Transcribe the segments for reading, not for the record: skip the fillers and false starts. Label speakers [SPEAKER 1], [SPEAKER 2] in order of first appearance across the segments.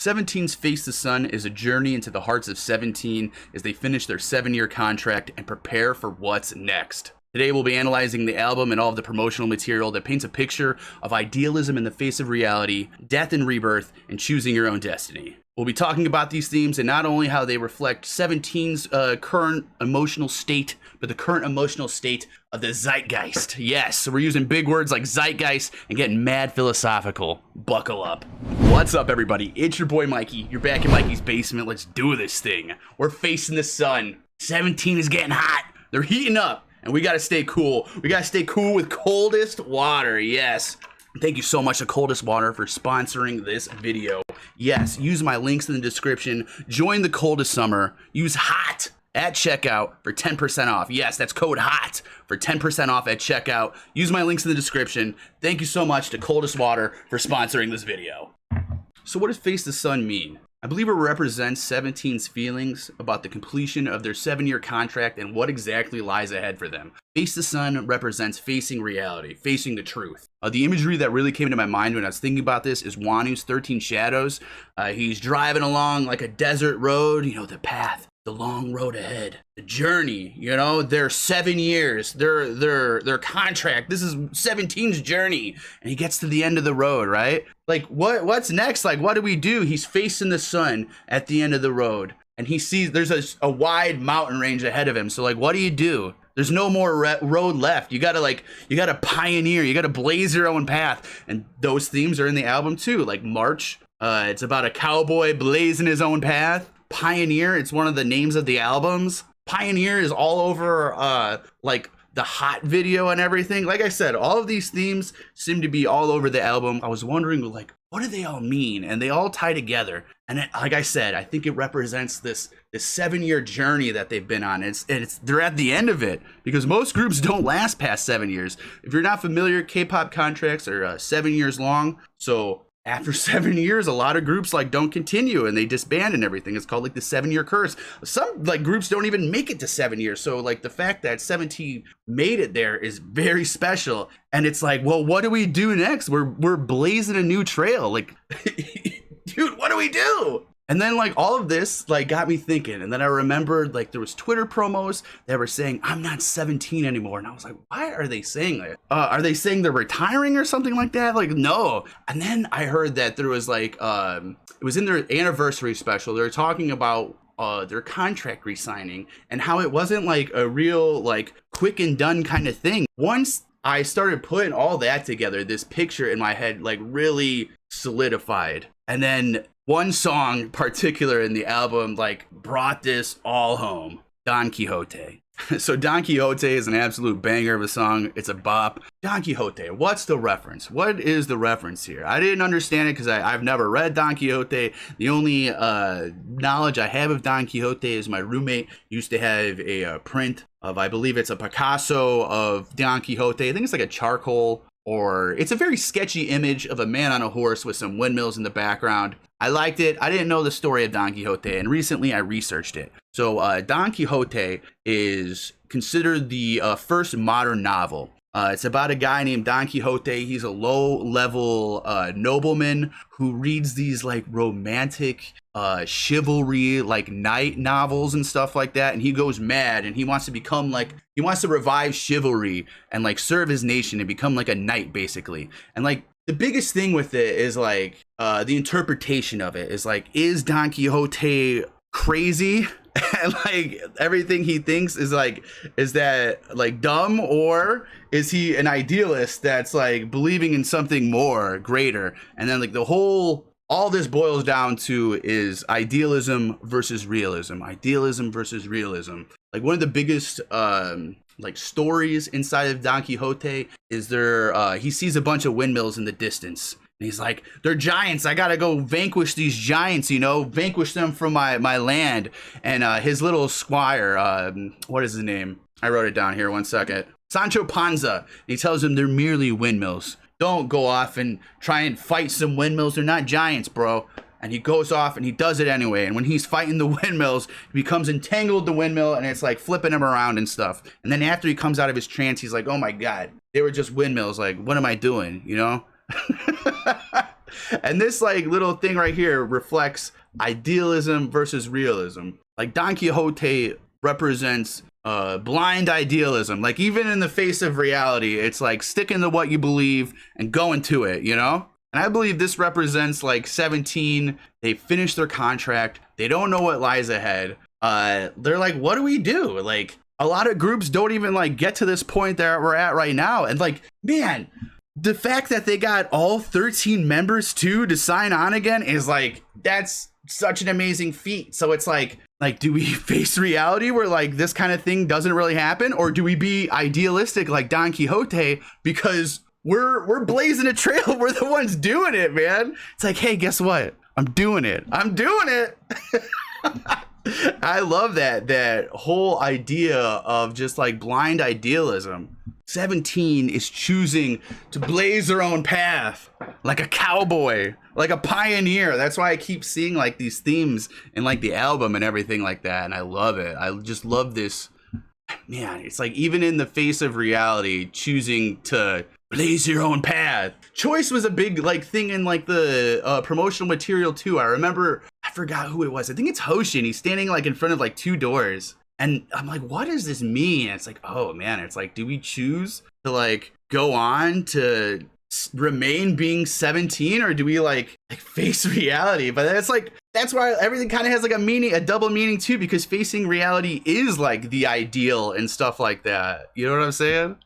[SPEAKER 1] 17's Face the Sun is a journey into the hearts of 17 as they finish their 7-year contract and prepare for what's next. Today we'll be analyzing the album and all of the promotional material that paints a picture of idealism in the face of reality, death and rebirth, and choosing your own destiny. We'll be talking about these themes and not only how they reflect 17's current emotional state, but the current emotional state of the zeitgeist. Yes, so we're using big words like zeitgeist and getting mad philosophical. Buckle up. What's up, everybody? It's your boy Mikey. You're back in Mikey's basement. Let's do this thing. We're facing the sun. 17 is getting hot. They're heating up, and we gotta stay cool. We gotta stay cool with Coldest Water. Yes. Thank you so much to Coldest Water for sponsoring this video. Yes, use my links in the description. Join the coldest summer. Use HOT at checkout for 10% off. Yes, that's code HOT for 10% off at checkout. Use my links in the description. Thank you so much to Coldest Water for sponsoring this video. So what does Face the Sun mean? I believe it represents 17's feelings about the completion of their 7-year contract and what exactly lies ahead for them. Face the Sun represents facing reality, facing the truth. The imagery that really came to my mind when I was thinking about this is Wanu's 13 Shadows. He's driving along like a desert road, you know, the path, the long road ahead, the journey, you know, their 7 years, their contract. This is 17's journey, and he gets to the end of the road, right? Like, what's next? Like, what do we do? He's facing the sun at the end of the road, and he sees there's a wide mountain range ahead of him. So, like, what do? There's no more road left. You gotta pioneer. You gotta blaze your own path, and those themes are in the album too. Like March, it's about a cowboy blazing his own path. Pioneer, it's one of the names of the albums. Pioneer is all over like the HOT video and everything. Like I said, all of these themes seem to be all over the album. I was wondering, like, what do they all mean? And they all tie together. And it, like I said, I think it represents this 7-year journey that they've been on. They're at the end of it, because most groups don't last past 7 years. If you're not familiar, K-pop contracts are 7 years long. So after 7 years, a lot of groups like don't continue and they disband and everything. It's called like the 7-year curse. Some like groups don't even make it to 7 years. So like the fact that 17 made it there is very special. And it's like, well, what do we do next? We're blazing a new trail. Like, dude, what do we do? And then like all of this like got me thinking, and then I remembered like there was Twitter promos that were saying I'm not 17 anymore, and I was like, why are they saying that? Are they saying they're retiring or something like that? Like, no. And then I heard that there was like it was in their anniversary special. They were talking about their contract re-signing and how it wasn't like a real like quick and done kind of thing. Once I started putting all that together, this picture in my head like really solidified. And then one song particular in the album like brought this all home. Don Quixote. So Don Quixote is an absolute banger of a song. It's a bop. Don Quixote, what's the reference? What is the reference here? I didn't understand it because I've never read Don Quixote. The only knowledge I have of Don Quixote is my roommate used to have a print of, I believe it's a Picasso of Don Quixote. I think it's like a charcoal, or it's a very sketchy image of a man on a horse with some windmills in the background. I liked it. I didn't know the story of Don Quixote, and recently I researched it. So Don Quixote is considered the first modern novel. It's about a guy named Don Quixote. He's a low-level nobleman who reads these like romantic chivalry like knight novels and stuff like that, and he goes mad and he wants to revive chivalry and like serve his nation and become like a knight basically. And like the biggest thing with it is like the interpretation of it is like, is Don Quixote crazy? And like everything he thinks is that like dumb, or is he an idealist that's like believing in something more greater? And then like all this boils down to is idealism versus realism. Idealism versus realism. Like one of the biggest like stories inside of Don Quixote is he sees a bunch of windmills in the distance. And he's like, they're giants. I gotta go vanquish these giants, vanquish them from my land. And his little squire, what is his name? I wrote it down here, 1 second. Sancho Panza. He tells him they're merely windmills. Don't go off and try and fight some windmills. They're not giants, bro. And he goes off and he does it anyway. And when he's fighting the windmills, he becomes entangled the windmill and it's like flipping him around and stuff. And then after he comes out of his trance, he's like, oh my God, they were just windmills. Like, what am I doing? And this like little thing right here reflects idealism versus realism. Like Don Quixote represents blind idealism. Like even in the face of reality, it's like sticking to what you believe and going to it, you know? And I believe this represents like 17. They finished their contract. They don't know what lies ahead. They're like, what do we do? Like a lot of groups don't even like get to this point that we're at right now. And like, man, the fact that they got all 13 members too to sign on again is like, that's such an amazing feat. So it's like, do we face reality where like this kind of thing doesn't really happen? Or do we be idealistic like Don Quixote because we're blazing a trail? We're the ones doing it, man. It's like, hey, guess what? I'm doing it. I love that whole idea of just like blind idealism. 17 is choosing to blaze their own path like a cowboy, like a pioneer. That's why I keep seeing like these themes in like the album and everything like that. And I love it. I just love this. Man, it's like even in the face of reality, choosing to blaze your own path. Choice was a big like thing in like the promotional material too. I remember, I forgot who it was. I think it's Hoshi, and he's standing like in front of like 2 doors. And I'm like, what does this mean? And it's like, oh man, it's like, do we choose to like go on to remain being 17, or do we like face reality? But that's like, that's why everything kind of has like a meaning, a double meaning too, because facing reality is like the ideal and stuff like that. You know what I'm saying?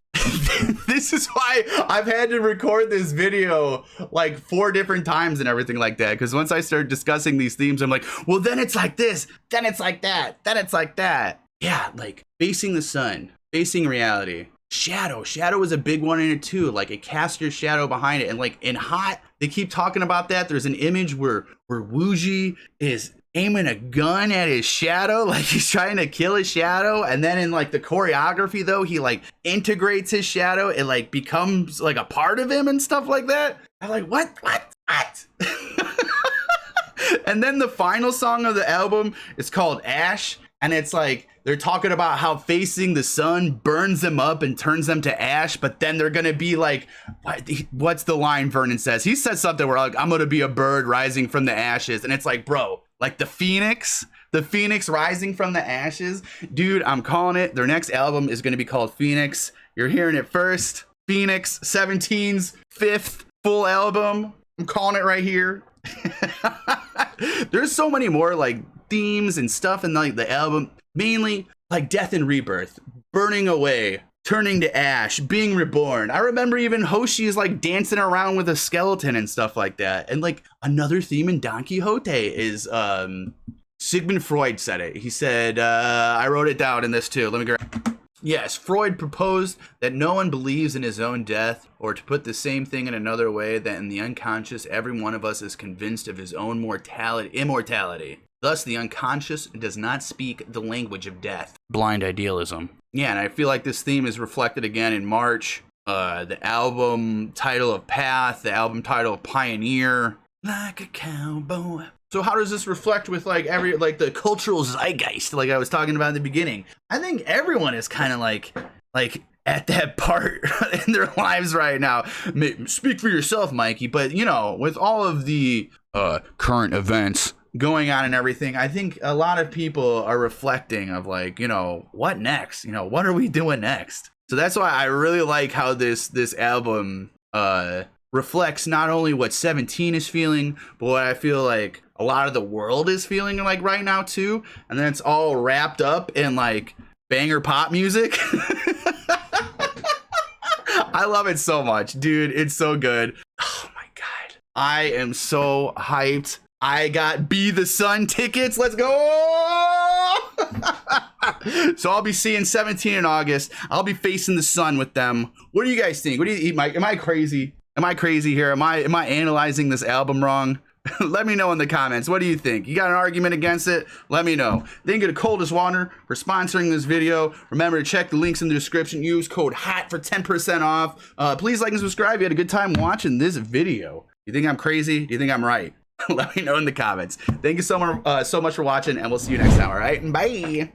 [SPEAKER 1] This is why I've had to record this video like 4 different times and everything like that, because once I start discussing these themes, I'm like, well, then it's like this, then it's like that, then it's like that. Yeah, like facing the sun, facing reality. Shadow is a big one in it too. Like it casts your shadow behind it. And like in Hot, they keep talking about that. There's an image where Wuji is aiming a gun at his shadow, like he's trying to kill his shadow. And then in like the choreography though, he like integrates his shadow. It like becomes like a part of him and stuff like that. I'm like, what? And then the final song of the album is called Ash. And it's like, they're talking about how facing the sun burns them up and turns them to ash. But then they're going to be like, what's the line Vernon says? He says something where like, I'm going to be a bird rising from the ashes. And it's like, bro, like the phoenix rising from the ashes. Dude, I'm calling it. Their next album is going to be called Phoenix. You're hearing it first. Phoenix, 17's 5th full album. I'm calling it right here. There's so many more like themes and stuff in like the album, mainly like death and rebirth, burning away, turning to ash, being reborn. I remember even Hoshi is like dancing around with a skeleton and stuff like that. And like another theme in Don Quixote is Sigmund Freud said it. He said, I wrote it down in this too. Let me go. Yes, Freud proposed that no one believes in his own death, or to put the same thing in another way, that in the unconscious, every one of us is convinced of his own immortality. Thus, the unconscious does not speak the language of death. Blind idealism. Yeah, and I feel like this theme is reflected again in March. The album title of Path, the album title of Pioneer. Like a cowboy. So how does this reflect with like the cultural zeitgeist like I was talking about in the beginning? I think everyone is kind of like at that part in their lives right now. Speak for yourself, Mikey. But you know, with all of the current events going on and everything, I think a lot of people are reflecting of like, you know, what next? You know, what are we doing next? So that's why I really like how this album reflects not only what 17 is feeling, but what I feel like a lot of the world is feeling like right now too. And then it's all wrapped up in like banger pop music. I love it so much, dude. It's so good. Oh my God. I am so hyped. I got Be the Sun tickets. Let's go. So I'll be seeing 17 in August. I'll be facing the sun with them. What do you guys think? What do you eat, Mike? Am I crazy? Am I crazy here? Am I analyzing this album wrong? Let me know in the comments. What do you think? You got an argument against it? Let me know. Thank you to Coldest Water for sponsoring this video. Remember to check the links in the description. Use code HOT for 10% off. Please like and subscribe. You had a good time watching this video. You think I'm crazy? Do you think I'm right? Let me know in the comments. Thank you so much for watching, and we'll see you next time. All right? Bye.